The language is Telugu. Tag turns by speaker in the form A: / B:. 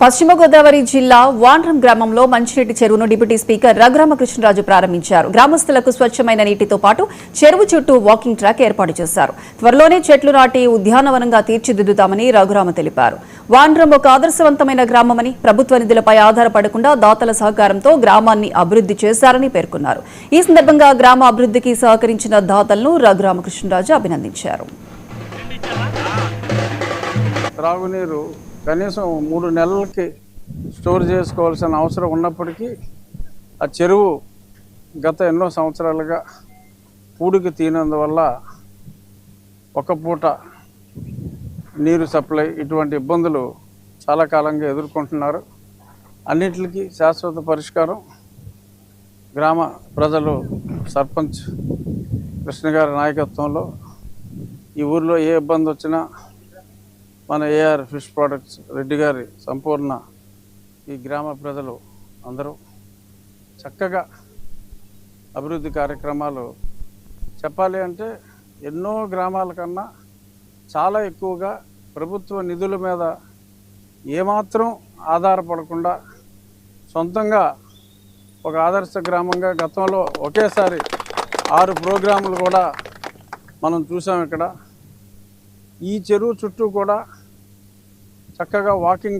A: పశ్చిమ గోదావరి జిల్లా వాండ్రం గ్రామంలో మంచినీటి చెరువును డిప్యూటీ స్పీకర్ రఘురామకృష్ణరాజు ప్రారంభించారు. గ్రామస్తులకు స్వచ్ఛమైన నీటితో పాటు చెరువు చుట్టూ వాకింగ్ ట్రాక్ ఏర్పాటు చేశారు. త్వరలోనే చెట్లు నాటి ఉద్యానవనంగా తీర్చిదిద్దుతామని రఘురామ తెలిపారు. వాండ్రం ఒక ఆదర్శవంతమైన గ్రామమని, ప్రభుత్వ నిధులపై ఆధారపడకుండా దాతల సహకారంతో గ్రామాన్ని అభివృద్ధి చేశారని పేర్కొన్నారు. ఈ సందర్భంగా గ్రామ అభివృద్ధికి సహకరించిన దాతలను రఘురామకృష్ణరాజు అభినందించారు.
B: త్రాగునీరు కనీసం 3 నెలలకి స్టోర్ చేసుకోవాల్సిన అవసరం ఉన్నప్పటికీ ఆ చెరువు గత ఎన్నో సంవత్సరాలుగా పూడికి తీనందువల్ల ఒక పూట నీరు సప్లై ఇటువంటి ఇబ్బందులు చాలా కాలంగా ఎదుర్కొంటున్నారు. అన్నిటికీ శాశ్వత పరిష్కారం గ్రామ ప్రజలు, సర్పంచ్ కృష్ణ గారి నాయకత్వంలో ఈ ఊరిలో ఏ ఇబ్బంది వచ్చినా మన ఏఆర్ ఫిష్ ప్రొడక్ట్స్ రెడ్డి గారి సంపూర్ణ ఈ గ్రామ ప్రజలు అందరూ చక్కగా అభివృద్ధి కార్యక్రమాలు చెప్పాలి అంటే ఎన్నో గ్రామాల కన్నా చాలా ఎక్కువగా ప్రభుత్వ నిధుల మీద ఏమాత్రం ఆధారపడకుండా సొంతంగా ఒక ఆదర్శ గ్రామంగా గతంలో ఒకేసారి 6 ప్రోగ్రాములు కూడా మనం చూసాం. ఇక్కడ ఈ చెరువు చుట్టూ కూడా చక్కగా వాకింగ్